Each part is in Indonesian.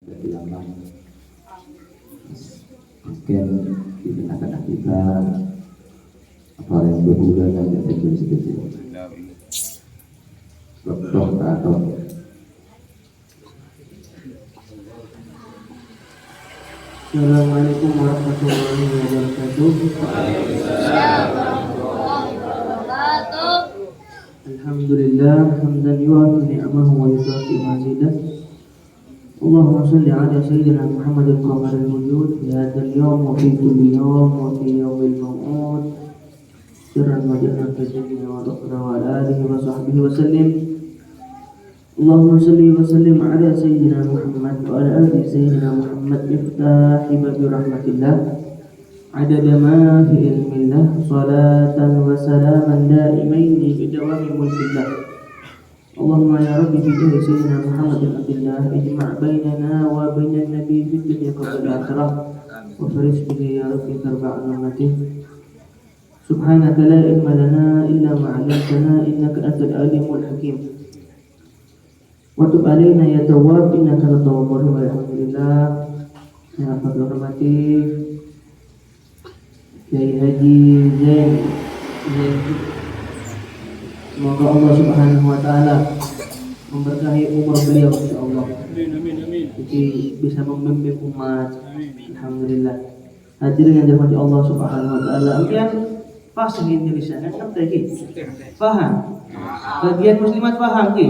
Lama mungkin di tengah-tengah kita apa yang berhubungan dengan spesifikasi dokter atau Assalamualaikum warahmatullahi wabarakatuh. Alhamdulillah hamdan yu'ti ni'amahu wa yukafi mazidah. Allahumma salli ala sayyidina Muhammadin qamaril wujud fi hadzal yawm wa fi kulli yawm wa fi yawmil maw'ud sirran wa jahran fi sayyidina wa dhukra wa ala alihi wa sahbihi wa sallim. Allahumma salli wa sallim ala sayyidina Muhammad wa ala ali sayyidina Muhammad miftahi babi rahmatillah adada ma fi ilmillah salatan wa salaman daimaini bidawami mulkillah. Allahumma ya Rabbi fi jahi sayyidina Muhammadin abdillah ijma' bainana wa bainan nabi fi dunya qabla al-akhirah wa faris bihi ya Rabbi karba'an umatih. Subhanaka la ilma lana illa ma 'allamtana innaka antal alimul hakim. Wa tub alaina ya tawwab innaka lat-tawwabur rahim. Alhamdulillah. Yang hormati Kiai Haji Zain. Semoga Allah Subhanahu wa taala memberkahi umur beliau insyaallah. Amin. Jadi bisa memimpin umat. Alhamdulillah. Hadirin yang dirahmati Allah Subhanahu wa taala. Kemudian fasih Indonesia kan ngerti iki? Paham? Bagian muslimat paham iki?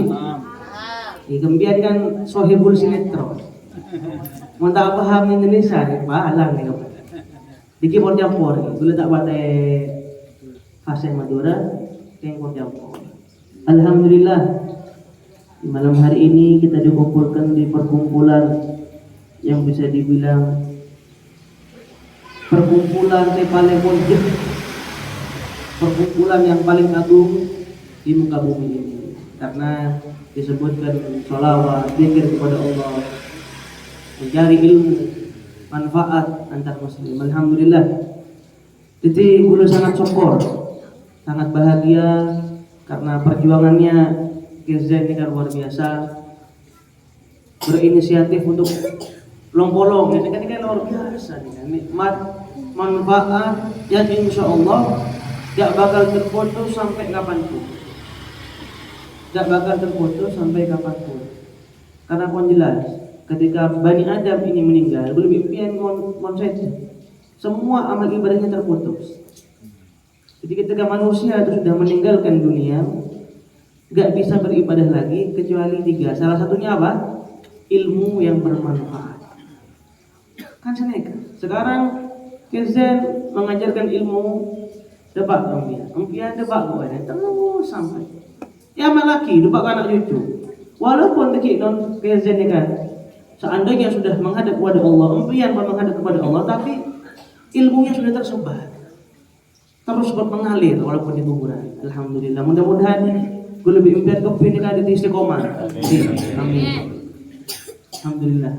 Kemudian kan sohibul sinetron. Mun tak paham Indonesia, pahalang nih. Diki pon campur, dulu tak batai fasih Madura, keng pon campur. Alhamdulillah, di malam hari ini kita dikumpulkan di perkumpulan yang bisa dibilang perkumpulan paling mulia, perkumpulan yang paling agung di muka bumi ini, karena disebutkan sholawat, zikir kepada Allah, mencari ilmu, manfaat antar muslim. Alhamdulillah. Jadi beliau sangat syukur, sangat bahagia karena perjuangannya Kirza ini kan luar biasa, berinisiatif untuk lombolong, ini kan luar biasa nih kan, nikmat, manfaat yang insya Allah tidak bakal terputus sampai kapanpun, tidak bakal terputus sampai kapanpun. Karena pun jelas, ketika Bani Adam ini meninggal, belum impian saja, semua amal ibadahnya terputus. Jadi ketika manusia itu sudah meninggalkan dunia, gak bisa beribadah lagi kecuali 3. Salah satunya apa? Ilmu yang bermanfaat. Kan sekarang Kirzen mengajarkan ilmu debak empian debak buahnya terus sampai kiamat lagi debak anak cucu. Walaupun non Kirzen kan seandainya sudah menghadap kepada Allah, empian menghadap kepada Allah, tapi ilmunya sudah tersebar, terus mengalir walaupun di kuburan. Alhamdulillah. Mudah-mudahan gue lebih impian kepingin ada di istiqomah. Amin. Alhamdulillah.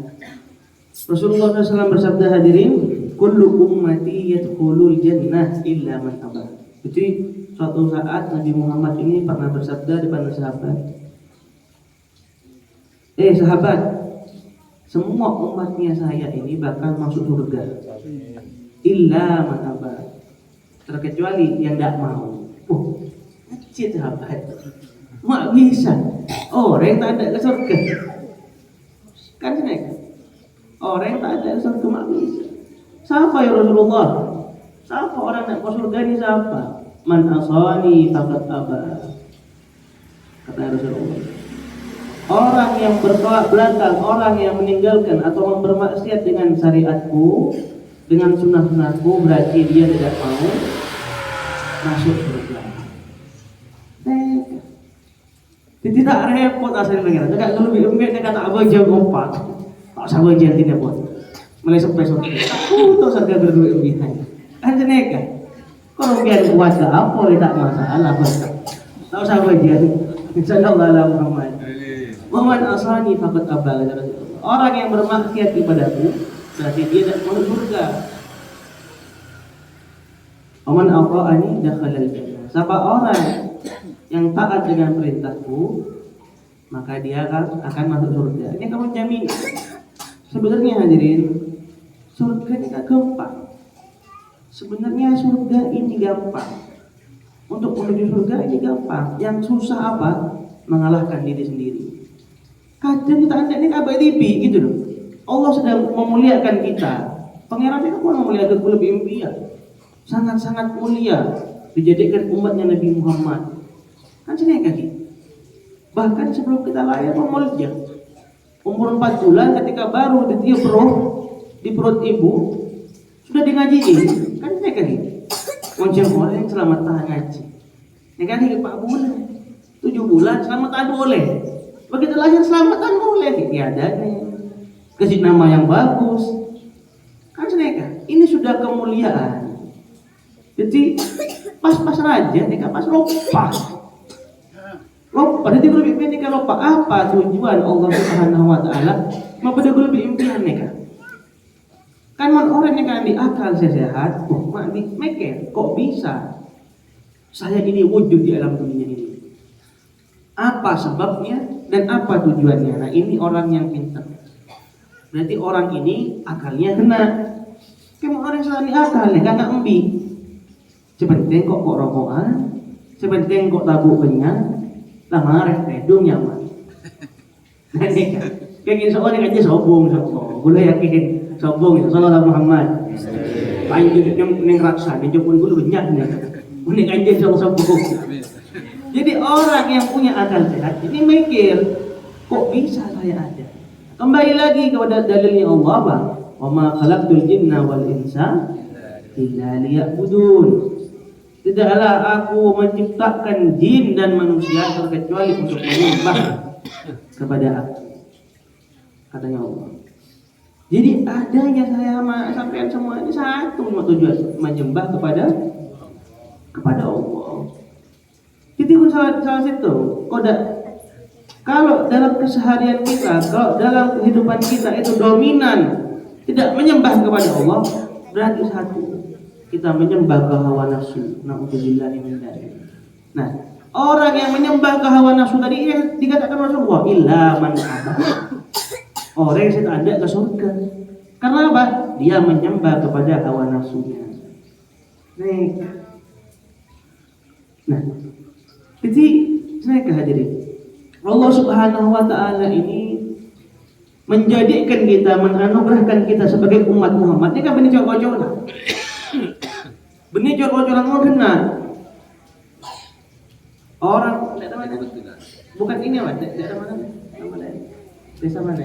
Rasulullah SAW bersabda, hadirin, kullu ummati yadkhulul jannah illa man aba. Jadi suatu saat Nabi Muhammad ini pernah bersabda depan sahabat, sahabat, semua umatnya saya ini bakal masuk surga illa man aba, terkecuali yang tidak mau. Kecil sahabat, mak bisa orang tak ada ke surga kan naik, orang tak ada ke surga mak bisa. Siapa ya Rasulullah? Siapa orang nak ke surga ni siapa? Man asani faqad aba, kata Rasulullah. Orang yang bertolak belakang, orang yang meninggalkan atau bermaksiat dengan syariatku, dengan sunnah-sunnahku, berarti dia tidak mau masuk surga. Jadi tak repot asal pengen. Dekat dulu bimbing dekat tak abang jam 4. Tak sabar jam 3 buat. Mulai sampai sore. Aku tahu surga berdua bihan. Kan jeneka. Kalau biar kuat ke apa tak masalah buat. Tak sabar jam. Insyaallah ala Muhammad. Waman asani faqad aba. Orang yang bermaksiat kepadaku berarti dia tidak masuk surga. Waman aqa'ani dakhala al-jannah. Siapa orang yang taat dengan perintahku, maka dia akan masuk surga. Ini kamu jamin. Sebenarnya hadirin, surga ini gak gampang. Sebenarnya surga ini gampang. Untuk menuju surga ini gampang. Yang susah apa? Mengalahkan diri sendiri. Kadang kita anda ini kabar TV gitu loh. Allah sedang memuliakan kita. Pangeran itu pun memuliakan lebih mulia. Sangat-sangat mulia. Dijadikan umatnya Nabi Muhammad. Kan sini kaki. Bahkan sebelum kita lahir memulia. Umur 4 bulan ketika baru ditiup roh di perut ibu sudah di ngajiin. Kan sini kaki. Wajar boleh selamat tahan ngaji. Ini kan 4 bulan, 7 bulan selamat tahan boleh. Begitu lahir selamatan boleh. Ya ada nih. Kasih nama yang bagus. Kan seneka. Ini sudah kemuliaan. Jadi pas-pas raja, nih pas lupa. Lupa. Jadi gue lebih penting lupa apa tujuan Allah Subhanahu Wa Taala. Mau pada gue lebih impian nih kan. Kan orang yang kan di akal sehat, mak mikir, kok bisa saya ini wujud di alam dunia ini? Apa sebabnya dan apa tujuannya? Nah ini orang yang pintar. Berarti orang ini akalnya kena. Kamu orang yang salah akalnya kan nggak embi. Sepenting kok rokokan, sepenting kok tabuk kenyang, lah marah redung nyaman. Nah ini kan, kayak gini seorang aja sombong. Gue yakin. Sombong itu sallallahu Muhammad. Panjang yang raksa, dia pun gue banyak nih. Unik aja sombong. Jadi orang yang punya akal sehat ini mikir, kok bisa saya ada? Kembali lagi kepada dalilnya Allah, Bang. Wa ma khalaqtul jinna wal insa illa liya'budun. Tidaklah aku menciptakan jin dan manusia terkecuali untuk menyembah kepada aku. Katanya Allah. Jadi adanya saya sampean semua ini satu tujuan menyembah kepada Allah. Jadi salah situ kalau dalam keseharian kita, kalau dalam kehidupan kita itu dominan tidak menyembah kepada Allah, berarti satu kita menyembah ke hawa nafsu. Na'udzubillahi min dzalik. Nah, orang yang menyembah ke hawa nafsu tadi yang dikatakan Rasulullah illa man aba. Orang yang tidak ada ke surga. Karena apa? Dia menyembah kepada hawa nafsunya. Nah, jadi saya kehadirin. Allah Subhanahu Wa Taala ini menjadikan kita, menganugerahkan kita sebagai umat Muhammad. Ini kan benih cocok-cocokan. Benih cocok-cocokan mau kena. Orang tidak tahu mana. Bukan ini apa? Tidak tahu mana. Desa mana?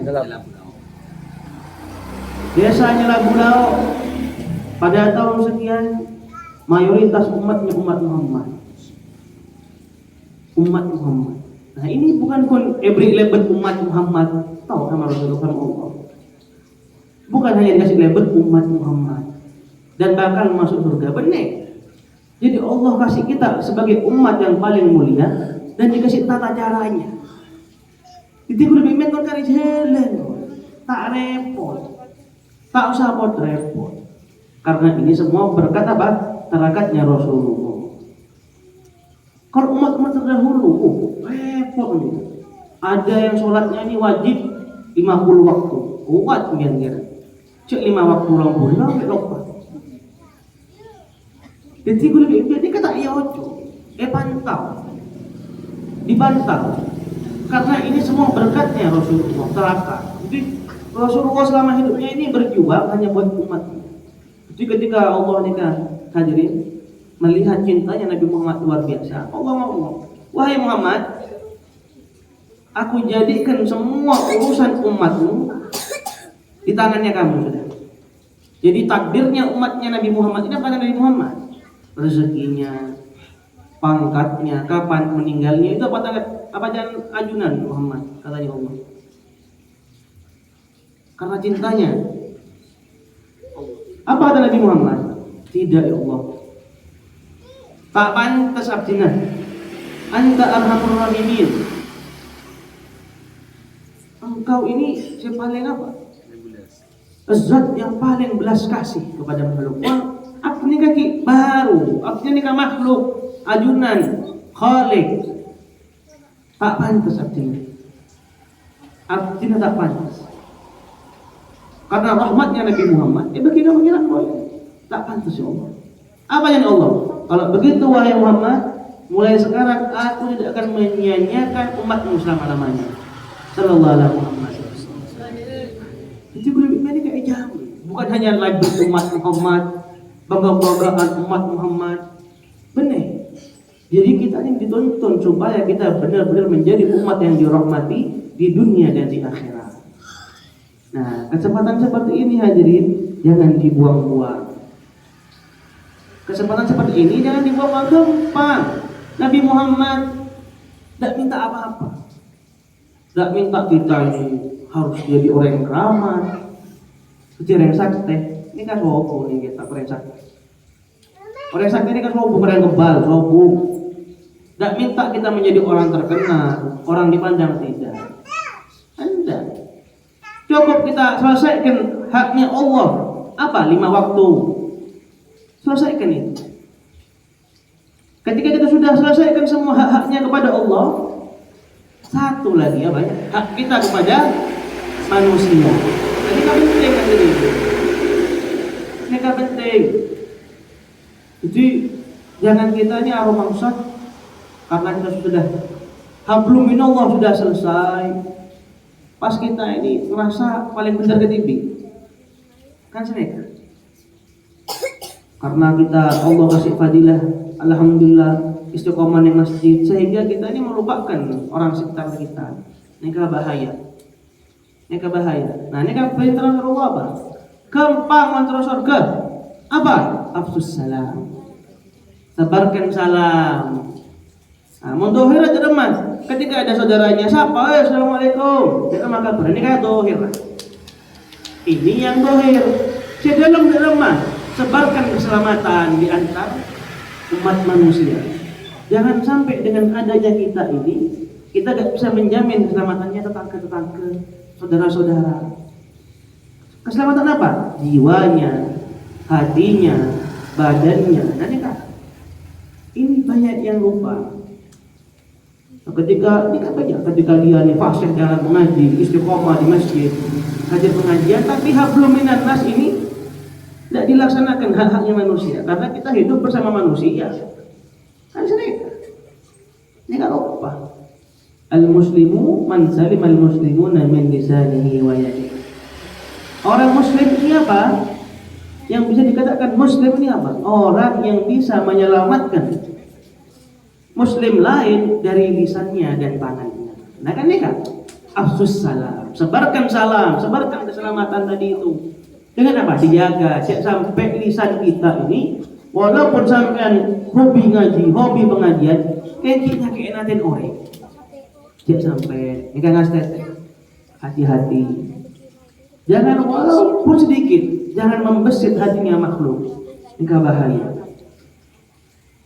Desanya Labulau. Pada tahun sekian mayoritas umatnya umat Muhammad. Umat Muhammad. Nah ini bukan pun every label umat Muhammad. Tahu sama Rasulullah Allah. Bukan hanya dikasih label umat Muhammad dan bakal masuk surga, benar. Jadi Allah kasih kita sebagai umat yang paling mulia dan dikasih tata caranya. Jadi gue lebih mentor kari jalan, tak repot, tak usah repot. Karena ini semua berkat apa? Terakatnya Rasulullah. Kalau umat-umat terdahulu, repot nih. Ada yang sholatnya ini wajib 50 waktu, kuat kira-kira. Cek 5 waktu rombongan, sampai lupa. Jadi gue lebih ini kata iya ojo, pantau, dibantau. Karena ini semua berkatnya Rasulullah terakat. Jadi Rasulullah selama hidupnya ini berjuang hanya buat umat. Jadi ketika Allah nikah hadirin melihat cintanya Nabi Muhammad luar biasa, Allah ngomong, wahai Muhammad, aku jadikan semua urusan umatmu di tangannya kamu sudah. Jadi takdirnya umatnya Nabi Muhammad ini apa Nabi Muhammad? Rezekinya, pangkatnya, kapan meninggalnya itu apa jangan ajunan Muhammad katanya Allah. Karena cintanya. Apa kata Nabi Muhammad? Tidak ya Allah. Tak pantas abdina. Anta arhamur rahimin. Engkau ini yang paling apa? Zat yang paling belas kasih kepada makhluk. Aku ini kaki baru, aku ini kan makhluk, ajunan, khalik. Tak pantas abdina. Abdina tak pantas. karena rahmatnya Nabi Muhammad, bagi kamu mengira boleh. Tak pantas ya Allah. Apa yang Allah? Kalau begitu wahai Muhammad, mulai sekarang aku tidak akan menyia-nyiakan umatmu selama-lamanya. Sallallahu alaihi wasallam. Itu belum ini kayak jam. Bukan hanya lagi umat Muhammad, bangga-banggaan umat Muhammad. Benar. Jadi kita ini dituntun supaya kita benar-benar menjadi umat yang dirahmati di dunia dan di akhirat. Nah, kesempatan seperti ini hadirin jangan dibuang-buang. Kesempatan seperti ini jangan dibuang-buang, gampang. Nabi Muhammad tidak minta apa-apa. Tidak minta kita ini harus jadi orang yang ramah, jadi orang sakti. Ini kan sobo nih kita orang sakti. Orang sakti ini kan sobo, orang kebal, sobo. Tidak minta kita menjadi orang terkenal, orang dipandang tidak. Anda cukup kita selesaikan haknya Allah. Apa? 5 waktu. Selesaikan itu. Ketika kita sudah selesaikan semua hak-haknya kepada Allah, satu lagi apa ya? Hak kita kepada manusia. Ini kan penting kan jadi. Ini kan penting. Jadi jangan kita ini maksud karena kita sudah hablum minallah sudah selesai. Pas kita ini merasa paling benar ke TV. Kan seneka. Karena kita Allah kasih fadilah, alhamdulillah istiqomah di masjid sehingga kita ini melupakan orang sekitar kita. Ini bahaya. Ini bahaya. Nah, ini perintah Rasulullah apa? Gampang mantra surga. Apa? Afsus salam. Sebarkan salam. Nah, mundohir aja teman. Ketika ada saudaranya sapa, assalamualaikum. Dia maka berani kayak dohir. Ini yang dohir. Di dalam rumah sebarkan keselamatan di antara umat manusia. Jangan sampai dengan adanya kita ini, kita tidak bisa menjamin keselamatannya tetangga-tetangga, saudara-saudara. Keselamatan apa? Jiwanya, hatinya, badannya. Nanti kan ini banyak yang lupa. Ketika dia nih fasih jalan mengaji, istiqomah di masjid, hadir pengajian, tapi hablum minan nas ini tidak dilaksanakan hak-haknya manusia karena kita hidup bersama manusia. Kan sering. Ini kan apa? Al-muslimu man salim al-muslimuna min lisanihi wa yadihi. Orang muslim ini apa? Yang bisa dikatakan muslim ini apa? Orang yang bisa menyelamatkan muslim lain dari lisannya dan tangannya. Nah kan ini kan afsus salam, sebarkan salam, sebarkan keselamatan tadi itu. Dengan apa? Dijaga, sampai lisan kita ini walaupun sampean hobi ngaji, hobi pengajian, kita keenatin orang. Jangan sampai ini kan hati-hati. Jangan walaupun sedikit, jangan membesit hatinya makhluk. Ini bahaya.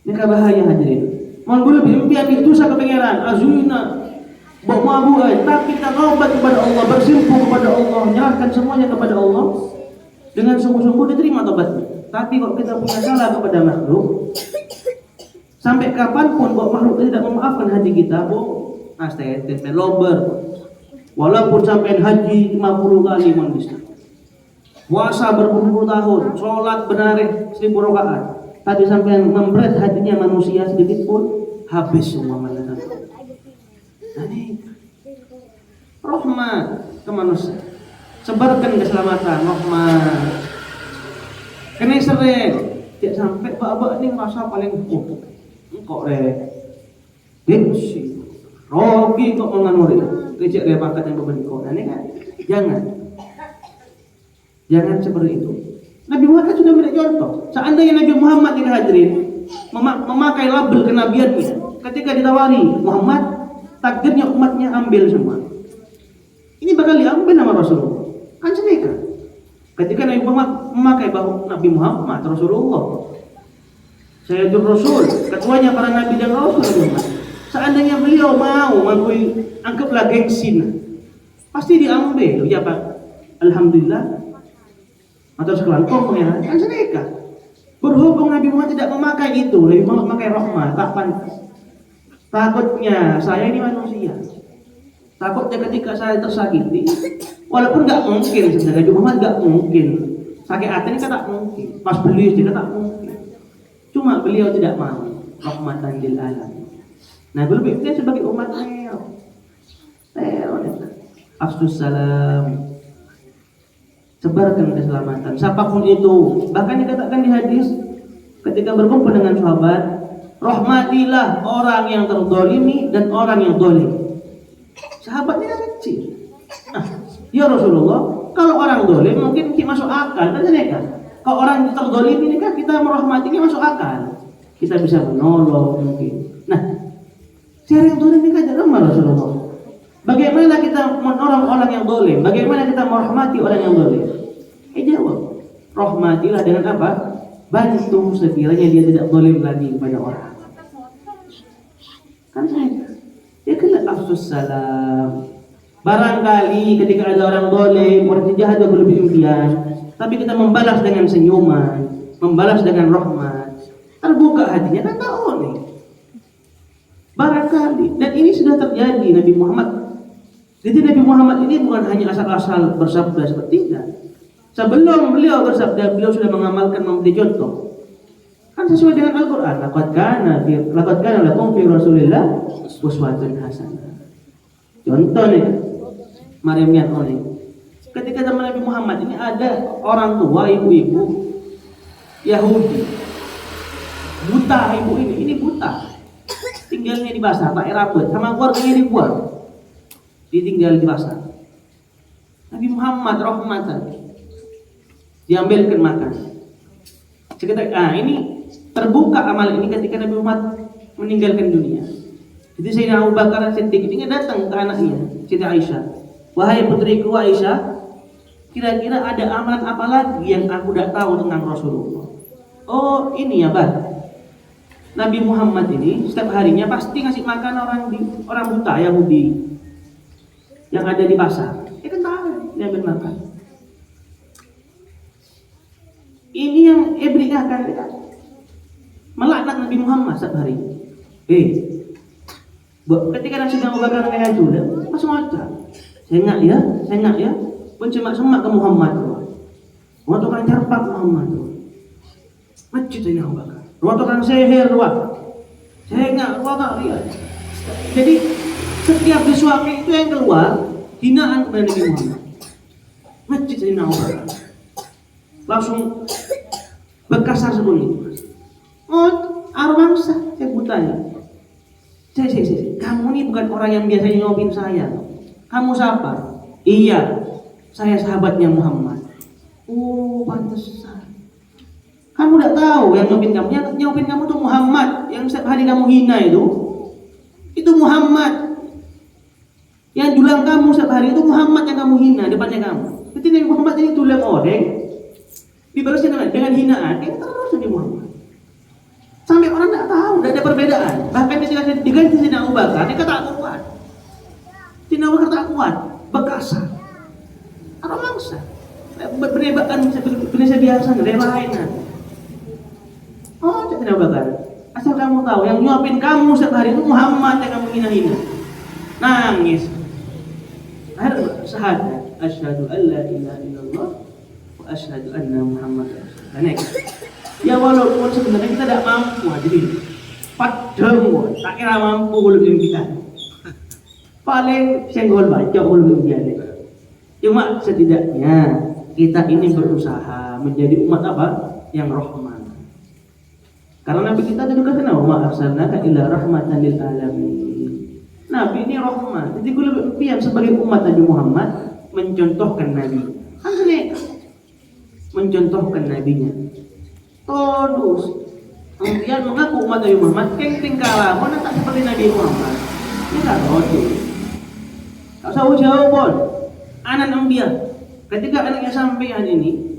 Ini bahaya hadirin. Mohon boleh berimpian itu sa kepengeran, azuna, bawa mabu, tapi kita taubat kepada Allah, bersimpuh kepada Allah, menyerahkan semuanya kepada Allah. Dengan sungguh-sungguh diterima taubatnya. Tapi kalau kita punya salah kepada makhluk, sampai kapanpun kalau makhluk tidak memaafkan hati kita, lober. Walaupun sampai haji 50 kali bisa. Puasa berpuluh-puluh tahun, sholat benar 1000 rakaat. Tapi sampai memberet hatinya manusia sedikit pun habis semua malaikat. Nah ini rahmat ke manusia. Sebarkan keselamatan, rahmat. Kena sering, tidak sampai bapak ini merasa paling kok benci, rogi kok menganuri, kecil pakat yang berbentuk. Nah ini kan, jangan seperti itu. Nabi Muhammad sudah memberi contoh. Seandainya Nabi Muhammad tidak hadirin memakai label kenabiannya, ketika ditawari Muhammad, takdirnya umatnya ambil semua. Ini bakal diambil nama Rasulullah. Kan senika. Ketika Nabi Muhammad memakai bahu Nabi Muhammad Rasulullah, Sayyidul Rasul, ketuanya para nabi dan rasul. Seandainya beliau mau mengakui, anggaplah gengsi, pasti diambil. Ya Pak, alhamdulillah. Atau sekelompok pengenalan kan senika. Berhubung Nabi Muhammad tidak memakai itu, Nabi Muhammad memakai rahmat, tak pantas. Takutnya saya ini manusia. Takutnya ketika saya tersakiti, walaupun nggak mungkin sebenarnya Nabi Muhammad nggak mungkin sakit hati ini kan tak mungkin. Pas beliau juga tak mungkin. Cuma beliau tidak mau rahmatan lil alamin. Nah, beliau itu sebagai umatnya. Afsus salam. Sebarkan keselamatan. Siapapun itu, bahkan dikatakan di hadis ketika berkumpul dengan sahabat, rahmatilah orang yang terzalimi dan orang yang zalim. Sahabatnya kecil. Nah, ya Rasulullah, kalau orang zalim mungkin masuk akal kan kan? Kalau orang terzalim ini kan kita merahmatinya masuk akal. Kita bisa menolong mungkin. Nah, cara yang zalim ini kan jarang Rasulullah. Bagaimana kita menolong orang yang zalim? Bagaimana kita merahmati orang yang zalim? Jawab. Rahmatilah dengan apa? Bantu sekiranya dia tidak zalim lagi kepada orang. Kan saya. Ya kena afsus salam. Barangkali ketika ada orang zalim, orang jahat yang berlebihan, tapi kita membalas dengan senyuman, membalas dengan rahmat, terbuka hatinya kan tahu nih. Barangkali, dan ini sudah terjadi Nabi Muhammad. Jadi Nabi Muhammad ini bukan hanya asal-asal bersabda seperti itu. Sebelum beliau bersabda, beliau sudah mengamalkan, memberi contoh. Kan sesuai dengan Al-Quran. Laqad kana lakum fi Rasulillah uswatun hasanah. Contoh nih, mari lihat nih. Ketika zaman Nabi Muhammad ini ada orang tua, ibu-ibu Yahudi, buta ibu ini buta, tinggalnya di pasar, pakai rambut, sama keluarganya dibuang, ditinggal di pasar. Nabi Muhammad rahmatan, diambilkan makan. Sekitar, ini terbuka amal ini ketika Nabi Muhammad meninggalkan dunia. Jadi Sayyidina Abu Bakar Siddiq ini datang ke anaknya, Siti Aisyah. Wahai putriku Aisyah, kira-kira ada amalan apa lagi yang aku tidak tahu tentang Rasulullah? Oh ini ya Bah, Nabi Muhammad ini setiap harinya pasti ngasih makan orang buta Yahudi yang ada di pasar. Dia kan tahu dia ambil makan. Ini yang Ibrahim akan melaknat Nabi Muhammad setiap hari. Ketika Nabi Abu Bakar dengan sudah masuk aja. Saya enggak ya. Pun semak ke Muhammad. Waktu kan cerpak Muhammad. Masjid ini Abu Bakar. Waktu kan seher saya enggak lihat. Jadi setiap disuapi itu yang keluar hinaan kepada Nabi Muhammad. Masjid ini Abu Bakar. Langsung berkasar seperti itu. Arwangsa, saya bertanya. Saya. Kamu ini bukan orang yang biasanya nyopin saya. Kamu siapa? Iya, saya sahabatnya Muhammad. Oh, pantesan. Kamu tidak tahu yang nyopin kamu. Yang nyopin kamu itu Muhammad. Yang setiap hari kamu hina itu Muhammad. Yang julang kamu setiap hari itu Muhammad yang kamu hina depannya kamu. Jadi Nabi Muhammad ini tulang odeng. Dibalasnya dengan hinaan, terus Nabi Muhammad. Sampai orang tidak tahu, tidak ada perbedaan. Bahkan ketika diganti Sayyidina Abu Bakar, dia tak kuat. Sayyidina Abu Bakar tak kuat, berkasar. Apa mangsa? Berebakan Indonesia biasa, relain. Oh, Sayyidina Abu Bakar. Asal kamu tahu, yang nyuapin kamu setiap hari itu Muhammad yang kamu hina-hina. Nangis. Akhirnya syahadat, asyhadu an la ilaha illallah wa asyhadu anna Muhammadar Rasulullah. Ya walaupun sebenarnya kita tidak mampu hadirin. Padahal tak kira mampu lebih kita. Paling senggol baca lebih jadi. Cuma setidaknya kita ini berusaha menjadi umat apa? Yang rahman. Karena Nabi kita juga kenal wa arsalnaka illa rahmatan lil alamin. Nabi ini rahmat. Jadi gue lebih impian sebagai umat Nabi Muhammad mencontohkan Nabi. Kan mencontohkan nabinya. Terus kemudian mengaku umat Nabi Muhammad kengting kalah, mana tak seperti Nabi Muhammad. Ini tak tahu. Tak usah jawab pun. Anak Nabiya, ketika anaknya sampean ini,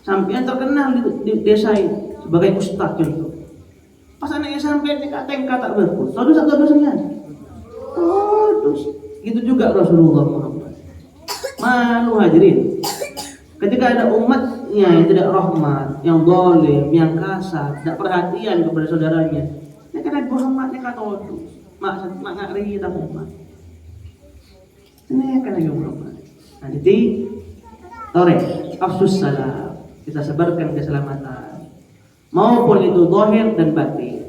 sampean terkenal di desa ini sebagai ustaz contoh. Pas anaknya sampean tingkat tak berpun, dosa-dosanya. Terus gitu juga Rasulullah Muhammad. Malu hadirin. Ketika ada umatnya yang tidak rahmat, yang zalim, yang kasar, tidak perhatian kepada saudaranya, ini kena Muhammad ini kata mak ngari tak umat. Ini kan lagi Muhammad. Nah, jadi tore afsus salam, kita sebarkan keselamatan. Maupun itu zahir dan batin.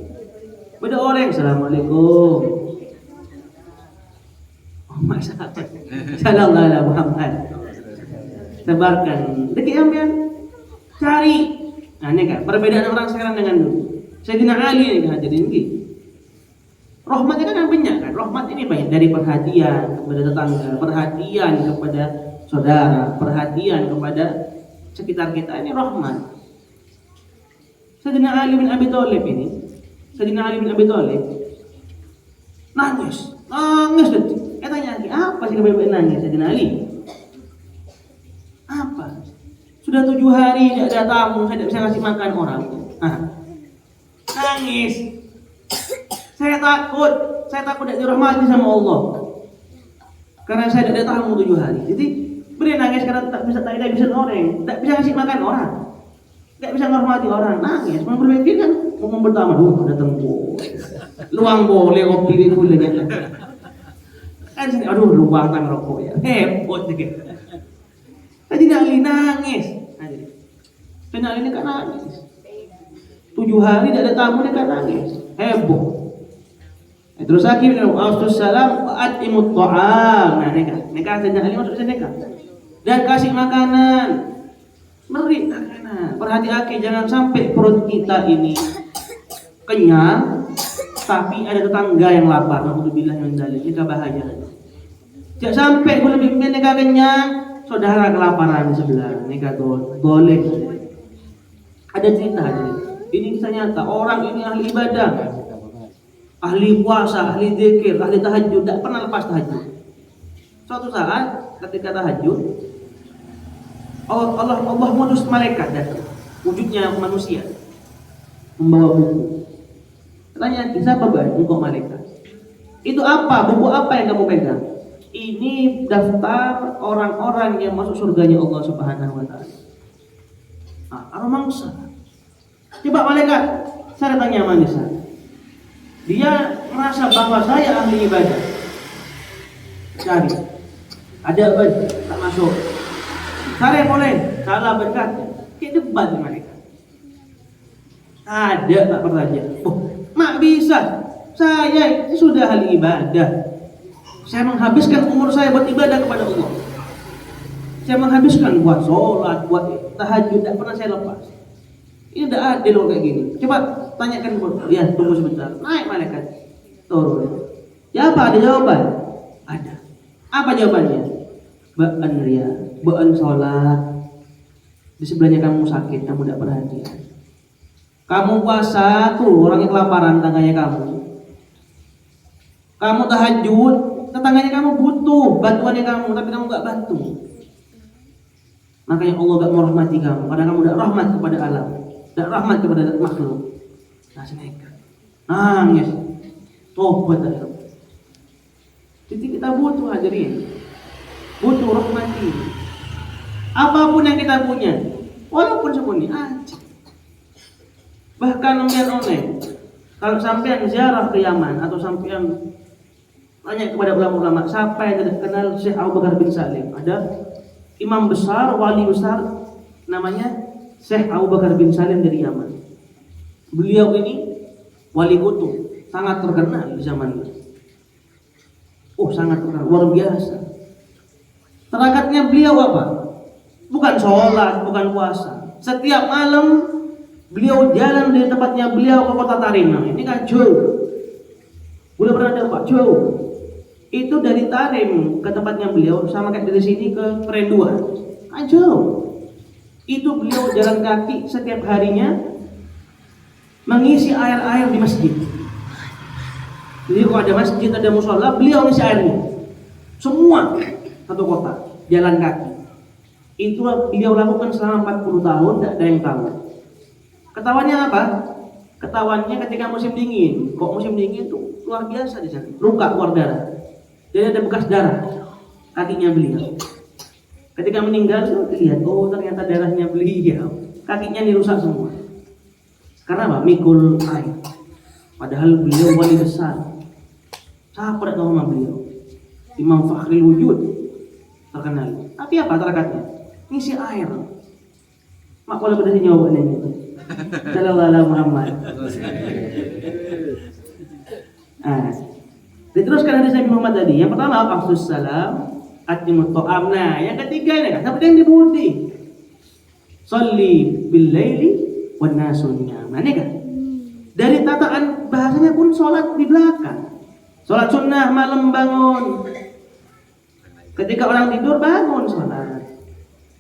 Beda orang, assalamualaikum. Oh, masalah. Salam ala Muhammad. Sebarkan. Deki ambian cari. Nah, ini kan perbedaan orang sekarang dengan dulu. Sayyidina Ali ini kan jadi ini. Rahmat itu kan banyak kan. Rahmat ini banyak dari perhatian kepada tetangga, perhatian kepada saudara, perhatian kepada sekitar kita. Ini rahmat. Sayyidina Ali bin Abi Thalib ini, Sayyidina Ali bin Abi Thalib nangis detik. Tanya lagi, apa sih kebebasan nangis Sayyidina Ali? Apa? Sudah 7 hari tidak ada tamu, saya tidak bisa ngasih makan orang. Nangis. Saya takut tidak dirahmati sama Allah. Karena saya tidak ada tamu 7 hari. Jadi beri nangis karena tidak bisa orang, tidak bisa ngasih makan orang. Tidak bisa menghormati orang, nangis. Mau berpikir kan, mau pertama datang luang boleh kopi di kulenya. Kan sini, luang tang rokok ya, heboh dikit. Tadi Ali nangis. Tadi Ali ini kan nangis. 7 hari tidak ada tamu dia kan nangis, heboh. Terus lagi Afsus salam atimut ta'am. Nah, nikah Sayyidina Ali maksudnya nikah. Dan kasih makanan. Beri makanan. Perhati-hati jangan sampai perut kita ini kenyang tapi ada tetangga yang lapar. Alhamdulillah yang dalil. Ini bahaya. Jangan sampai kalau nikah kenyang, saudara kelaparan di sebelah. Nikah boleh. Ada cerita ini kisah nyata. Orang ini ahli ibadah, ahli puasa, ahli zikir, ahli tahajud, tidak pernah lepas tahajud. Suatu saat ketika tahajud, Allah modus malaikat datang, wujudnya manusia, membawa buku. Tanya, siapa engkau malaikat? Itu apa? Buku apa yang kamu pegang? Ini daftar orang-orang yang masuk surganya Allah Subhanahu wa Ta'ala. Orang mangsa. Coba malaikat, saya tanya manusia. Dia merasa bahwa saya ahli ibadah. Cari. Ada apa? Tak masuk. Saya boleh. Salah berkata. Kayak debat dengan mereka. Ada tak bertanya. Mak bisa. Saya sudah ahli ibadah. Saya menghabiskan umur saya buat ibadah kepada Allah. Saya menghabiskan buat sholat, buat tahajud. Tak pernah saya lepas. Ini tidak adil loh kayak gini. Coba tanyakan dulu. Ya, tunggu sebentar. Naik malaikat. Turun. Ya apa? Ada jawaban? Ada. Apa jawabannya? Ba'an ria, ba'an sholat. Di sebelahnya kamu sakit, kamu tidak perhatian. Kamu puasa tuh, orangnya kelaparan, tetangganya kamu. Kamu tahajud, tetangganya kamu butuh bantuannya kamu, tapi kamu gak bantu. Makanya Allah gak merahmati kamu, karena kamu tidak rahmat kepada alam, tidak rahmat kepada makhluk. Nangis, tobat akhirnya. Jadi kita butuh hadirin, butuh rahmati. Apapun yang kita punya, walaupun sembunyi aja. Bahkan online, kalau sampean ziarah ke Yaman atau sampean tanya kepada ulama-ulama, siapa yang tidak kenal Syekh Abu Bakar bin Salim? Ada imam besar, wali besar, namanya Syekh Abu Bakar bin Salim dari Yaman. Beliau ini wali kutub, sangat terkenal di zaman itu. Sangat terkenal, luar biasa. Terakatnya beliau apa? Bukan sholat, bukan puasa. Setiap malam beliau jalan dari tempatnya beliau ke kota Tarim. Ini kan jauh. Boleh pernah ada Pak jauh. Itu dari Tarim ke tempatnya beliau sama kayak dari sini ke Perenduan. Kan jauh. Itu beliau jalan kaki setiap harinya mengisi air-air di masjid. Jadi kalau ada masjid, ada musola, beliau ngisi airnya. Semua satu kota jalan kaki. Itu beliau lakukan selama 40 tahun, tidak ada yang tahu. Ketahuannya apa? Ketahuannya ketika musim dingin. Kok musim dingin tuh luar biasa di sana. Luka keluar darah. Jadi ada bekas darah kakinya beliau. Ketika meninggal tuh lihat, ternyata darahnya beliau. Kakinya dirusak semua. Karena apa? Mikul air. Padahal beliau wali besar. Siapa tidak tahu sama beliau? Imam Fakhrul Wujud terkenal. Tapi apa terakatnya? Ngisi air. Mak kalau pada jawabannya itu. Sallallahu alaihi Muhammad. Diteruskan hadis Nabi Muhammad tadi. Yang pertama afsus salam, atimut ta'am. Nah, yang ketiga ini kan seperti yang dibuti. Sholli bil laili wan nasu niyam. Nah, ini kan. Dari tataan bahasanya pun sholat di belakang. Sholat sunnah malam bangun. Ketika orang tidur bangun sholat.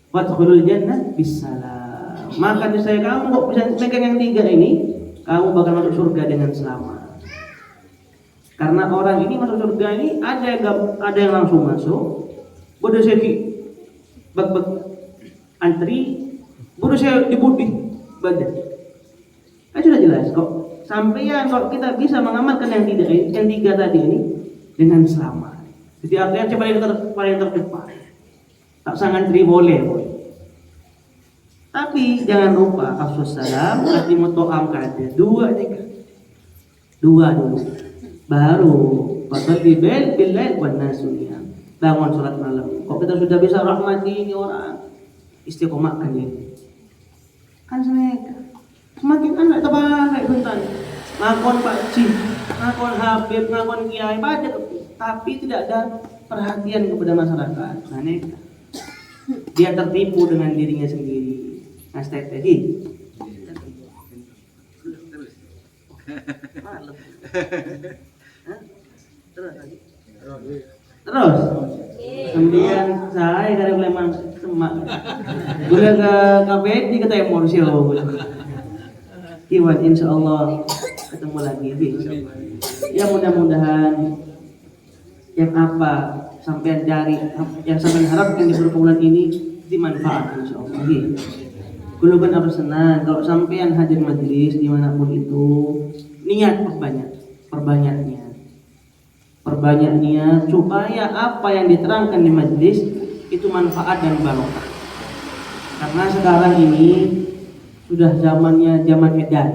Wadkhulul jannah bisalam. Maka saya kamu kok bisa pegang yang tiga ini, kamu bakal masuk surga dengan selamat. Karena orang ini masuk surga ini ada yang langsung masuk. Bodoh saya bak antri, bodoh saya dibudi badan. Kan sudah jelas kok. Sampai kalau kita bisa mengamalkan yang tiga tadi ini dengan selamat. Jadi artinya coba yang paling terdepan. Tak sangat antri boleh. Tapi jangan lupa afsus salam, atimut ta'am kada. Dua dulu. Baru fasholli bil lail wan nasu niyam. Bangun salat malam. Kok kita sudah bisa rahmati ini orang, istiqomahkan dia. Kan semakin anak terbalik bentar. Ngakon Pak Cik, ngakon Habib, ngakon Kiai, banyak, tapi tidak ada perhatian kepada masyarakat. Nah, dia tertipu dengan dirinya sendiri. Nah, strategi. Terus. Kemudian saya dari Leman Semak. Boleh ke KBD kita emosi loh. Iwan insyaallah ketemu lagi. Ya mudah-mudahan yang apa sampai dari yang sampai harapkan di perkumpulan ini dimanfaatkan insyaallah. Kuluban apa senang kalau sampean hadir majelis dimanapun itu, niat perbanyak niat supaya apa yang diterangkan di majelis itu manfaat dan barokah. Karena sekarang ini sudah zaman edan.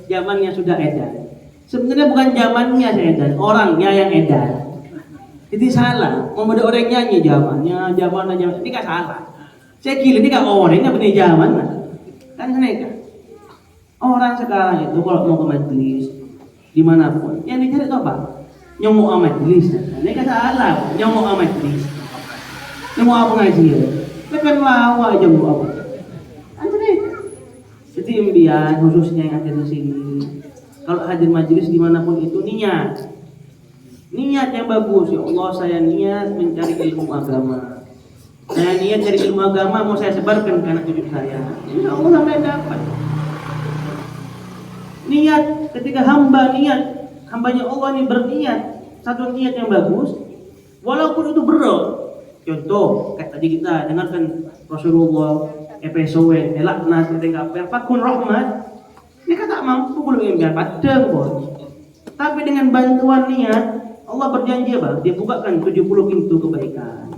Zamannya sudah edan. Sebenarnya bukan zamannya edan, orangnya yang edan. Jadi salah, mau ada orang nyanyi zamannya ini kan salah. Saya kira ini kan orangnya benar zaman kan kan. Orang sekarang itu kalau mau ke majelis dimanapun, yang dicari itu apa? Nyomok majelis. Ini kan salah, nyomok majelis. Nyomok apa ngajian? Kan lawa aja mau apa? Jadi impian khususnya yang ada di sini, kalau hadir majelis dimanapun itu niat yang bagus. Ya Allah, saya niat mencari ilmu agama. Saya niat cari ilmu agama mau saya sebarkan ke anak cucu saya. Insya Allah sampai dapat. Niat ketika hambanya Allah ini berniat satu niat yang bagus, walaupun itu berat. Contoh kayak tadi kita dengarkan Rasulullah episode laknat ketika fakun rahmat. Ini kan tak mampu belum impian padang bos. Tapi dengan bantuan niat Allah berjanji apa? Dia bukakan 70 pintu kebaikan.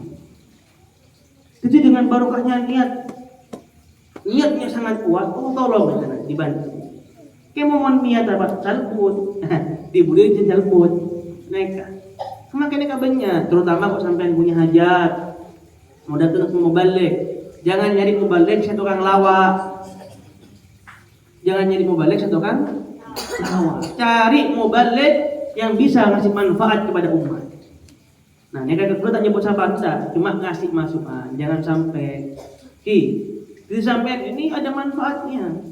Jadi dengan barokahnya niatnya sangat kuat, Allah tolong dibantu. Kayak mau niat apa? Salput, dibudi salput, naik. Semakin banyak, terutama kalau sampai punya hajat, mau datang mau balik. Jangan nyari mubalik saya tukang lawak. Cari mubalik yang bisa ngasih manfaat kepada umat. Nah, ini kan tak nyebut sahabat, cuma ngasih masukan. Jangan sampai disampaikan ini ada manfaatnya.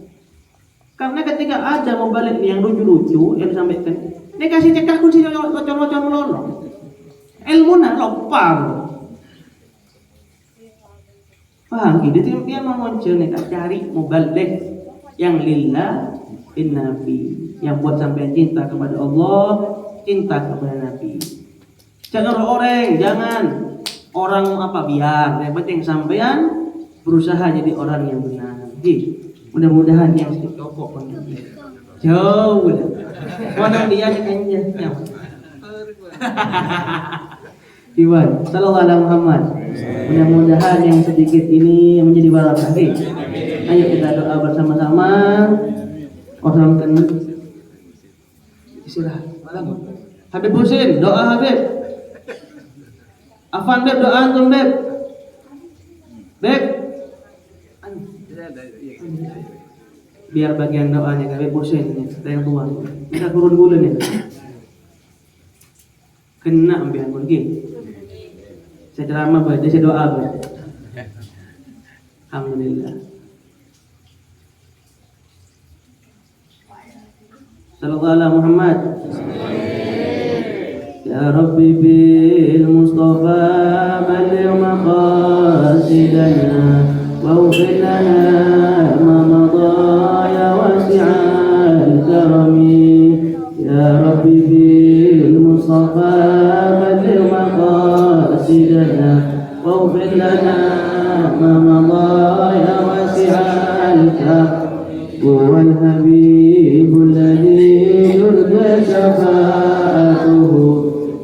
Karena ketika ada mubalik yang lucu-lucu yang disampaikan, ini kasih cekah kunci locor-locor melolong. Ilmu nak lopang. Paham? Jadi dia mau muncul nih, cari mubalik yang lillah bin nabi, yang buat sampai cinta kepada Allah, cinta kepada Nabi. Jangan orang apa biar, yang penting sampean berusaha jadi orang yang benar. Jadi mudah-mudahan yang cocok jauh lah. Mana dia dikanya. Iwan, sallallahu alaihi Muhammad. Mudah-mudahan yang sedikit ini menjadi barakah. Ayo kita doa bersama-sama. Istirahat. Habib Husin, doa Habib. Afan Beb, doa antum Beb. Beb. Biar bagian doanya kami bosen nih, kita yang tua. Kita turun dulu nih. Kena ambil pergi. Saya ceramah baca, saya doa baca. Alhamdulillah. Sallallahu alaihi Muhammad. Ya Rabbi bil Mustafa balligh maqasidana واغفر لنا ما مضى يا واسع الكرم يا ربي بالمصطفى بلغ مقاصدنا واغفر لنا ما مضى يا واسع الكرم هو الحبيب الذي يرجى شفاعته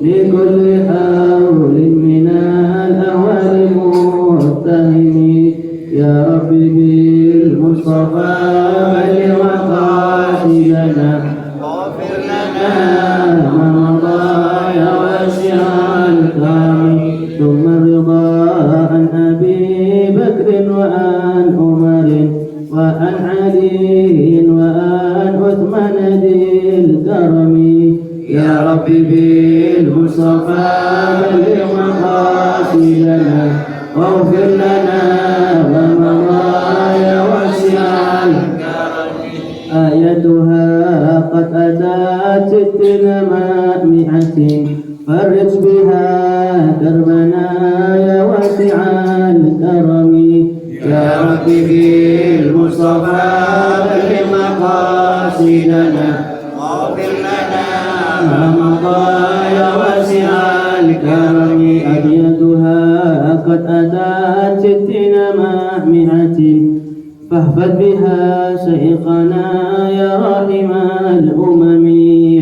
لكل حول من الأهوال متهم يا ربي بالمصطفى بلغ مقاصدنا واغفر لنا ما مضى يا واسع الكرم ثم الرضا عن أبي بكر وعن عمر وعن علي وعن عثمان ذي الكرم يا ربي بالمصطفى بلغ مقاصدنا واغفر لنا ما مضى يا واسع الكرم آيتها قد أتت 600 فرج بها دربنا يا واسع الكرم يا ربي بالمصطفى بلغ مقاصدنا واغفر لنا ما مضى يا واسع الكرم أبيتها قد أتت 600 فاحفظ بها شيخنا يا راحم الأمم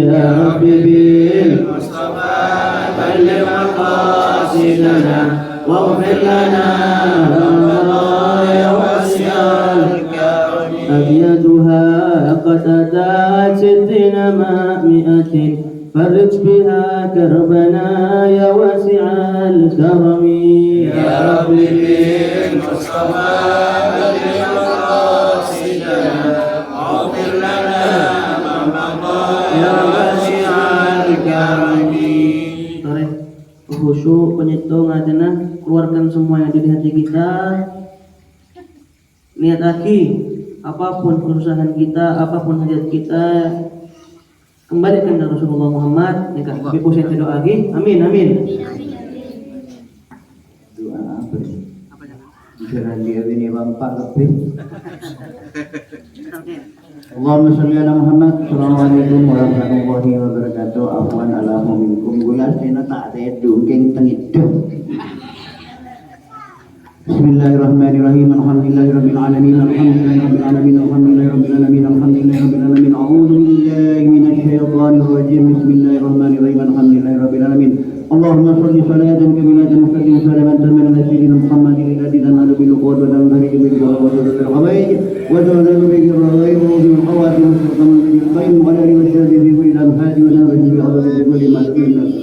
يا ربي بالمصطفى بلغ مقاصدنا واغفر لنا ما يا واسع الكرم أبيتها قد أتت 600 فرج بها كربنا يا واسع الكرم يا ربي بالمصطفى بلغ مقاصدنا واغفر لنا ما مضى يا واسع الكرم. Khusyuk, penyitung, ajenah, keluarkan semua yang ada di hati kita. Niat lagi, apapun kesusahan kita, apapun hajat kita, kembalikan ke Rasulullah Muhammad. Nikah bibu saya doa lagi. Amin amin. Doa apa sih? Jangan dia ini bampak lebih. Allahumma salli ala Muhammad. Assalamualaikum warahmatullahi wabarakatuh. Afwan ala minkum gula sena tak ada dongeng tengiduh. Bismillahirrahmanirrahim. Alhamdulillahirabbil alamin. Alhamdulillahirabbil alamin. Alhamdulillahirabbil alamin. Alhamdulillahirabbil alamin. A'udzu billahi minasy syaithanir rajim. Bismillahirrahmanirrahim. Alhamdulillahirabbil alamin. Allahumma shalli salatan kamilatan musallim salaman taman ala sayyidina Muhammadin alladhi tanadu bil quwwati wa tanfari bil quwwati wa bil hawaij wa tanadu bil ghaib wa bil hawatim wa bil qaim wa ala alihi wa sahbihi fi kulli lamhati wa nafsi bi adadi fi kulli mas'ulin.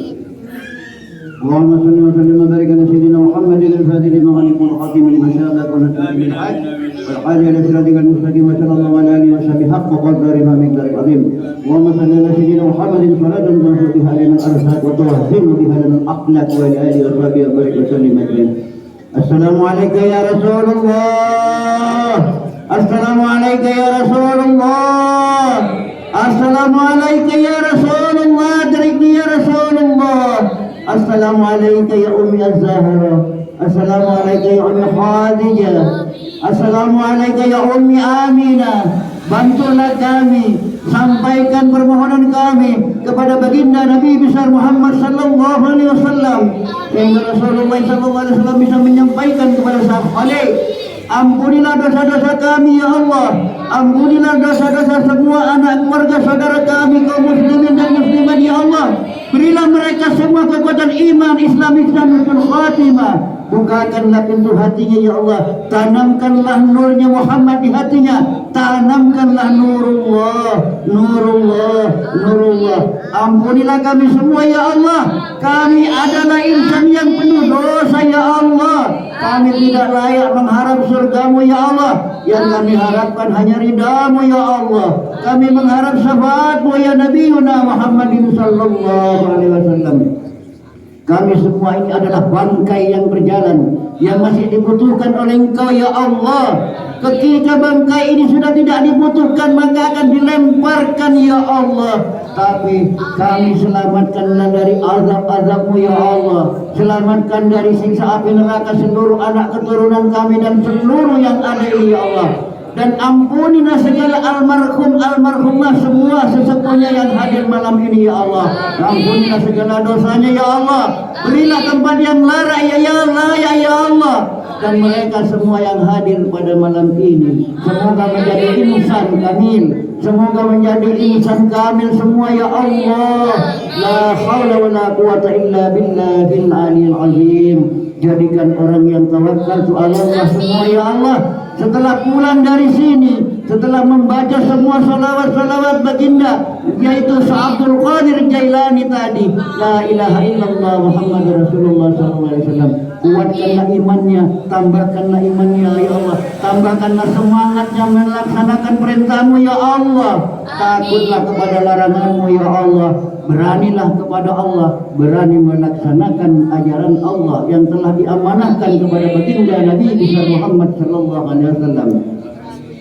اللهم صل وسلم وبارك على سيدنا محمد الفاتح لما غلق والخاتم لما سبق والناصر بالحق والحادي الى صراطك المستقيم وصلى الله على اله وصحبه حق قدر ما مقدار عظيم. اللهم صل على سيدنا محمد صلاة تنصر بها لنا الارشاد وتوهن بها لنا الاخلاق وعلى اله وصحبه وبارك وسلم اجمعين. السلام عليك يا رسول الله. السلام عليك يا رسول الله. السلام عليك يا رسول الله. ادركني يا رسول الله. Assalamu alayka ya Ummi Az-Zahra. Assalamu alayka ya Ummi Khadijah. Assalamu alayka ya Ummi Aminah. Bantulah kami, sampaikan permohonan kami kepada baginda Nabi besar Muhammad sallallahu alaihi wasallam, sehingga Rasulullah sallallahu alaihi wasallam bisa menyampaikan kepada sahabat, ampunilah dosa-dosa kami ya Allah. Ampunilah dosa-dosa semua anak keluarga saudara kami kaum muslimin dan muslimat ya Allah. Berilah mereka semua kekuatan iman, Islam, dan husnul khatimah. bukakanlah pintu hatinya ya Allah, tanamkanlah nurnya Muhammad di hatinya, tanamkanlah nurullah, nurullah, nurullah. Ampunilah kami semua ya Allah, kami adalah insan yang penuh dosa ya Allah, kami tidak layak mengharap surgamu ya Allah, yang kami harapkan hanya ridamu ya Allah, kami mengharap syafaatmu ya Nabiuna Muhammadin sallallahu alaihi wasallam. Kami semua ini adalah bangkai yang berjalan, yang masih dibutuhkan oleh Engkau ya Allah. Ketika bangkai ini sudah tidak dibutuhkan, maka akan dilemparkan ya Allah. Tapi kami selamatkanlah dari azab-azab-Mu ya Allah. Selamatkan dari siksa api neraka seluruh anak keturunan kami dan seluruh yang ada ini ya Allah. Dan ampunilah segala almarhumah semua sesepuhnya yang hadir malam ini ya Allah. Ampunilah segala dosanya ya Allah. Berilah tempat yang layak ya Allah, ya Allah. Dan mereka semua yang hadir pada malam ini, semoga menjadi insan kamil, semoga menjadi insan kamil semua ya Allah. La haula wala quwata illa billahil aliyil azim. Jadikan orang yang tawakal tu Allah semua ya Allah. Setelah pulang dari sini, setelah membaca semua salawat-salawat baginda, yaitu Abdul Qadir Jailani tadi, la ilaha illallah Muhammadur Rasulullah sallallahu alaihi wasallam, kuatkanlah imannya, tambahkanlah imannya ya Allah, tambahkanlah semangatnya melaksanakan perintahmu ya Allah, takutlah kepada laranganmu ya Allah, beranilah kepada Allah, berani melaksanakan ajaran Allah yang telah diamanahkan kepada baginda Nabi besar Muhammad sallallahu alaihi wasallam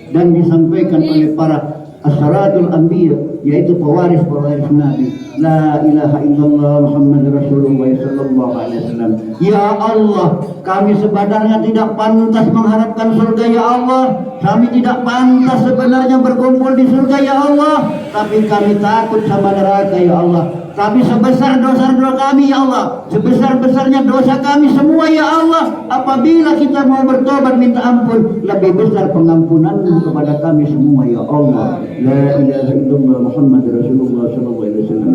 dan disampaikan oleh para asyaratul anbiya, yaitu pewaris Nabi. La ilaha illallah Muhammadur Rasulullah sallallahu alaihi wasallam. Ya Allah, kami sebenarnya tidak pantas mengharapkan surga ya Allah. Kami tidak pantas sebenarnya berkumpul di surga ya Allah, tapi kami takut sama neraka ya Allah. Tapi sebesar dosa-dosa kami ya Allah, sebesar-besarnya dosa kami semua ya Allah, apabila kita mau bertobat minta ampun, lebih besar pengampunan-Mu kepada kami semua ya Allah. La ilaha illallah Muhammadur Rasulullah sallallahu alaihi wasallam.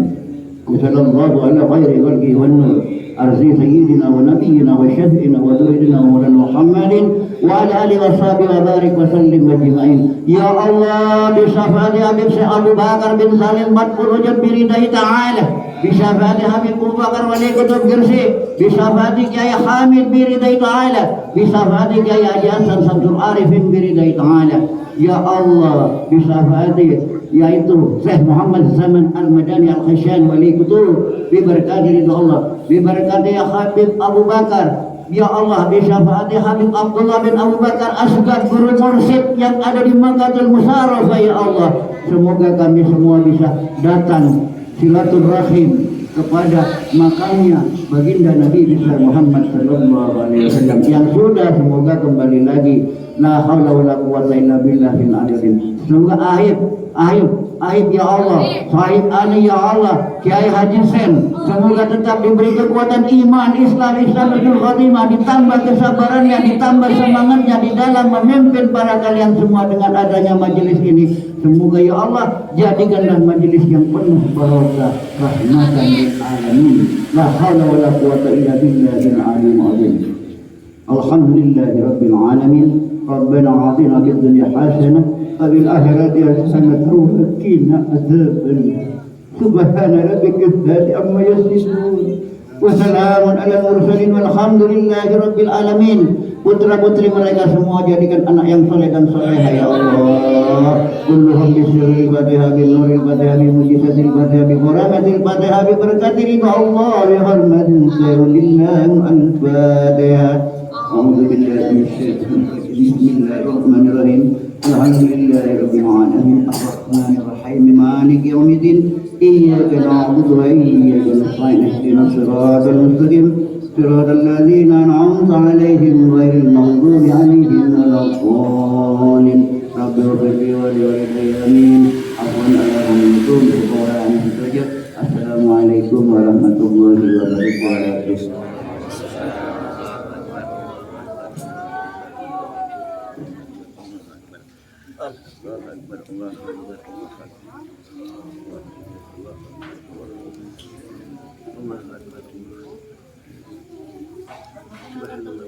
Sallallahu ala khairi khalqihi wan nur arzi sayyidina wa nabiyyina wa syafi'ina wa dhuridina wa maulana Muhammadin wa ala alihi wa sahbihi wa barik wa sallim ajma'in. Ya Allah, bi syafaati Habib Syekh Abu Bakar bin Salim Matbul Ujab biridai ta'ala, bi syafaati Habib Abu Bakar Wali Kutub Gresik, bi syafaati Kiai Hamid biridai ta'ala, bi syafaati Kiai Haji Hasan Samsul Arifin biridai ta'ala. Ya Allah, bi syafaati yaitu Syekh Muhammad Zaman Al-Madani Al-Khasyan Wali Kutub, bi barakati ridha Allah, bi barakati Habib Abu Bakar. Ya Allah, bi syafaati Habib Abdullah bin Abu Bakar Asghar guru mursyid yang ada di Makkatul Musarrafah ya Allah. Semoga kami semua bisa datang silaturahim kepada makamnya baginda Nabi besar Muhammad sallallahu alaihi wasallam yang sudah semoga kembali lagi. La haula wala quwwata illa billahil aliyyil. Semoga Aib ya Allah, Sahib Ali ya Allah, Kiai Haji Sen, semoga tetap diberi kekuatan iman, Islam husnul khotimah, ditambah kesabarannya, ditambah semangatnya di dalam memimpin para kalian semua dengan adanya majelis ini. Semoga ya Allah jadikanlah majelis yang penuh barokah, rahmatan lil alamin. La haula wala quwwata illa billahil aliyyil azim. Alhamdulillahi rabbil alamin. Rabbana atina fid dunya hasanah wa fil akhirati hasanah wa qina adzabannar. Subhana rabbika amma yasifun wa salamun alal mursalin walhamdulillahi rabbil alamin. Putra-putri mereka semua jadikan anak yang soleh dan soleha ya Allah. Kulluhum bisirril Fatihah bin nuril Fatihah bi mujizatil Fatihah bi karamatil Fatihah bi barakatil Allah bi hurmatin sayyidillah al-Fatihah. A'udzu billahi minasyaitonir rajim. Bismillahirrahmanirrahim. Alhamdulillahi rabbil alamin. Arrahmanir rahim. Maliki yaumiddin. Iyyaka na'budu wa iyyaka nasta'in. Ihdinas siratal mustaqim. Siratal ladzina an'amta 'alaihim ghairil maghdubi 'alaihim waladdallin. Rabbi ighfirli wa li walidayya amin. Afwan 'ala dhanbikum wa la antajab. Assalamualaikum warahmatullahi wabarakatuh. Allah